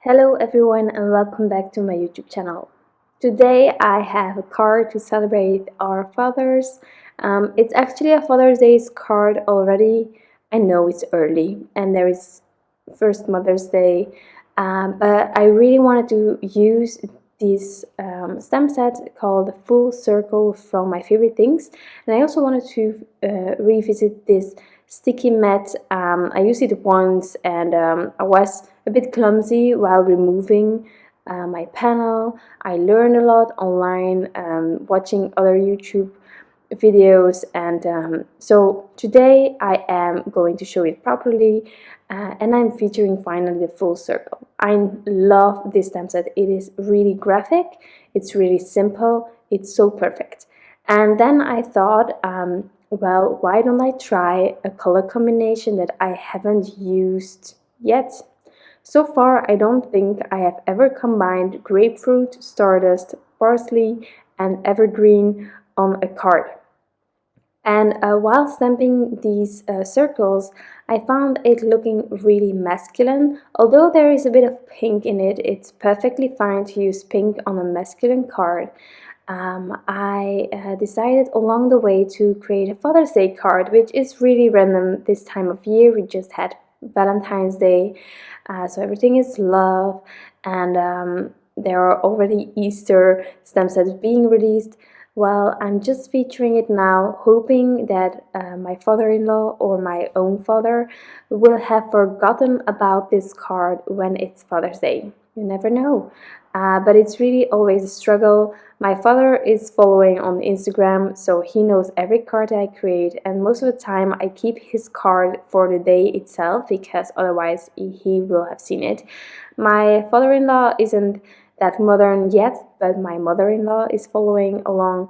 Hello everyone and welcome back to my YouTube channel. Today I have a card to celebrate our fathers. It's actually a Father's Day card already. I know it's early and there is first Mother's Day, but I really wanted to use this stamp set called Full Circle from My Favorite Things, and I also wanted to revisit this sticky mat. I used it once and I was a bit clumsy while removing my panel. I learned a lot online watching other YouTube videos, and so today I am going to show it properly, and I'm featuring finally the full circle. I love this stamp set. It is really graphic, it's really simple, it's so perfect. And then I thought, well, why don't I try a color combination that I haven't used yet? So far, I don't think I have ever combined Grapefruit, Stardust, Parsley, and Evergreen on a card. And while stamping these circles, I found it looking really masculine. Although there is a bit of pink in it, it's perfectly fine to use pink on a masculine card. I decided along the way to create a Father's Day card, which is really random this time of year. We just had Valentine's Day, so everything is love, and there are already Easter stamp sets being released. Well, I'm just featuring it now, hoping that my father-in-law or my own father will have forgotten about this card when it's Father's Day. You never know. But it's really always a struggle. My father is following on Instagram, so he knows every card I create, and most of the time I keep his card for the day itself because otherwise he will have seen it. My father-in-law isn't that modern yet, but my mother-in-law is following along.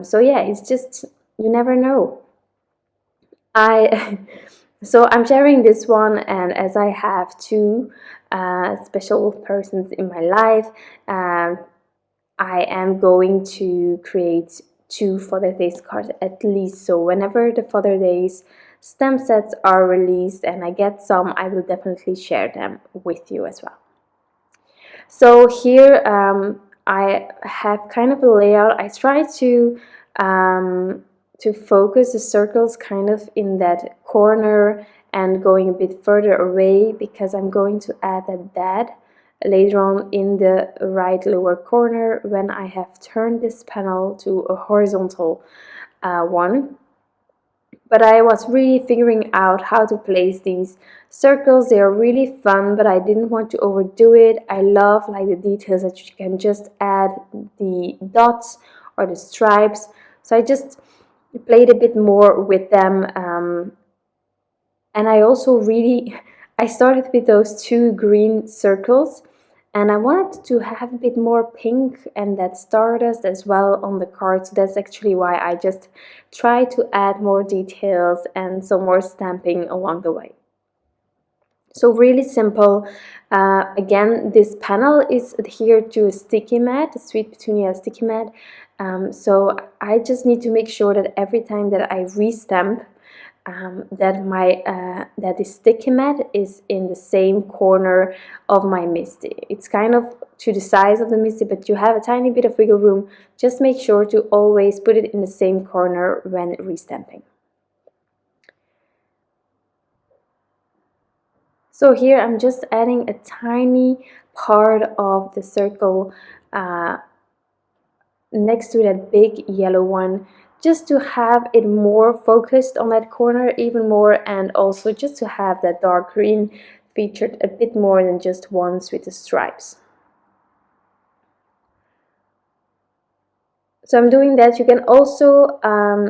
So yeah, it's just, you never know. I So I'm sharing this one, and as I have two special persons in my life, I am going to create two Father's Day cards at least. So whenever the Father's Day stamp sets are released and I get some, I will definitely share them with you as well. So here I have kind of a layout. I try to focus the circles kind of in that corner and going a bit further away, because I'm going to add that later on in the right lower corner when I have turned this panel to a horizontal one. But I was really figuring out how to place these circles. They are really fun, but I didn't want to overdo it. I love like the details that you can just add the dots or the stripes. So I just played a bit more with them. And I also really, I started with those two green circles, and I wanted to have a bit more pink and that Stardust as well on the card. So that's actually why I just try to add more details and some more stamping along the way. So really simple. Again, this panel is adhered to a sticky mat, a sweet petunia sticky mat. So I just need to make sure that every time that I restamp, that the sticky mat is in the same corner of my Misty. It's kind of to the size of the Misty, but you have a tiny bit of wiggle room. Just make sure to always put it in the same corner when restamping. So here I'm just adding a tiny part of the circle next to that big yellow one, just to have it more focused on that corner even more, and also just to have that dark green featured a bit more than just once with the stripes. So I'm doing that. You can also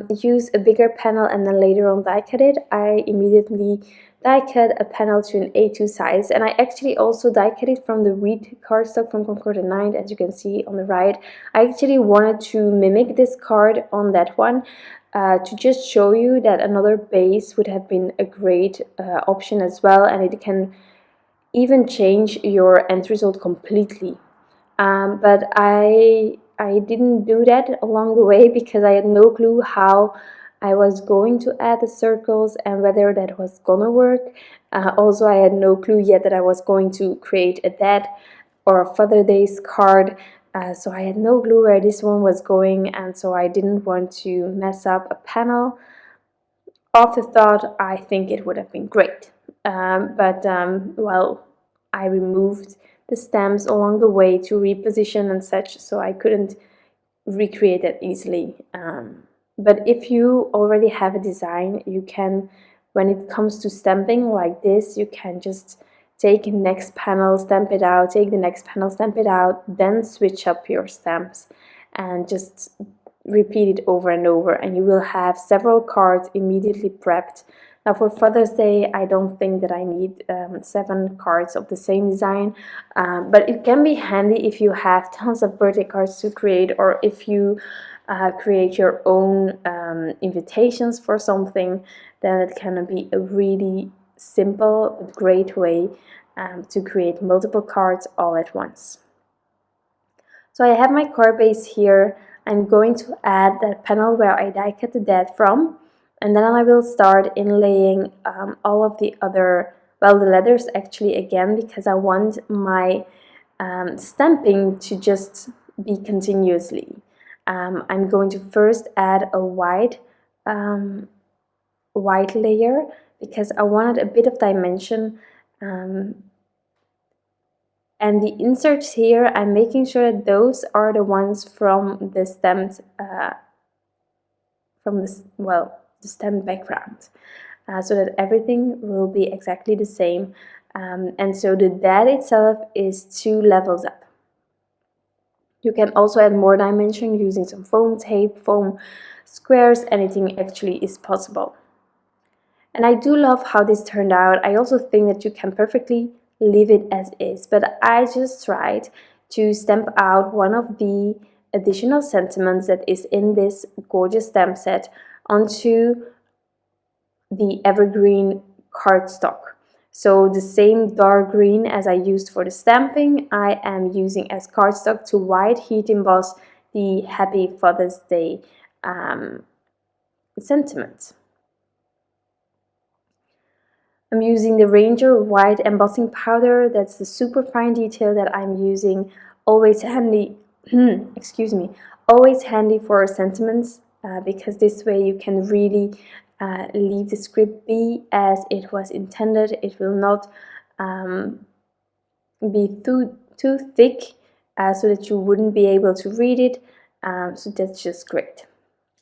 use a bigger panel and then later on die cut it. I immediately die cut a panel to an A2 size, and I actually also die cut it from the wheat cardstock from Concord 9, as you can see on the right. I actually wanted to mimic this card on that one to just show you that another base would have been a great option as well, and it can even change your end result completely. But I didn't do that along the way because I had no clue how I was going to add the circles and whether that was gonna work. Also, I had no clue yet that I was going to create a Dad or a Father Days card. So I had no clue where this one was going, and so I didn't want to mess up a panel. After thought, I think it would have been great. Well, I removed the stems along the way to reposition and such, so I couldn't recreate it easily. But if you already have a design, you can, when it comes to stamping like this, you can just take the next panel, stamp it out, take the next panel, stamp it out, then switch up your stamps and just repeat it over and over, and you will have several cards immediately prepped. Now for Father's Day, I don't think that I need 7 cards of the same design, but it can be handy if you have tons of birthday cards to create, or if you create your own invitations for something, then it can be a really simple but great way to create multiple cards all at once. So I have my card base here. I'm going to add that panel where I die cut the Dad from, and then I will start inlaying all of the other, well, the letters actually again, because I want my stamping to just be continuously. I'm going to first add a white layer because I wanted a bit of dimension, and the inserts here, I'm making sure that those are the ones from the stamped, the stamped background, so that everything will be exactly the same. And so the Dad itself is 2 levels up. You can also add more dimension using some foam tape, foam squares, anything actually is possible. And I do love how this turned out. I also think that you can perfectly leave it as is, but I just tried to stamp out one of the additional sentiments that is in this gorgeous stamp set onto the Evergreen cardstock. So the same dark green as I used for the stamping, I am using as cardstock to white heat emboss the Happy Father's Day sentiment. I'm using the Ranger white embossing powder. That's the super fine detail that I'm using. Always handy, excuse me, always handy for sentiments, because this way you can really leave the script be as it was intended. It will not be too thick so that you wouldn't be able to read it. So that's just great.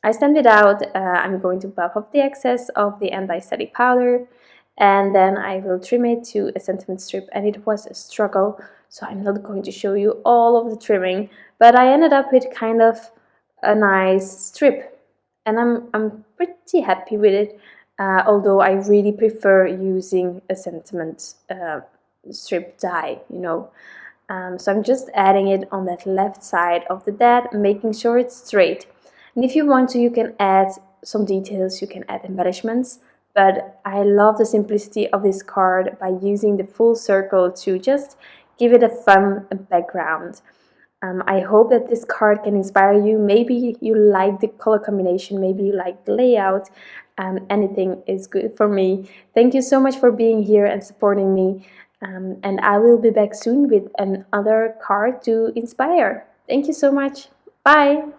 I stamped it out. I'm going to buff off the excess of the anti-static powder, and then I will trim it to a sentiment strip, and it was a struggle, so I'm not going to show you all of the trimming, but I ended up with kind of a nice strip, and I'm pretty happy with it, although I really prefer using a sentiment strip die, you know. So I'm just adding it on that left side of the Dad, making sure it's straight. And if you want to, you can add some details, you can add embellishments, but I love the simplicity of this card by using the full circle to just give it a fun background. I hope that this card can inspire you. Maybe you like the color combination, maybe you like the layout. Anything is good for me. Thank you so much for being here and supporting me. And I will be back soon with another card to inspire. Thank you so much. Bye!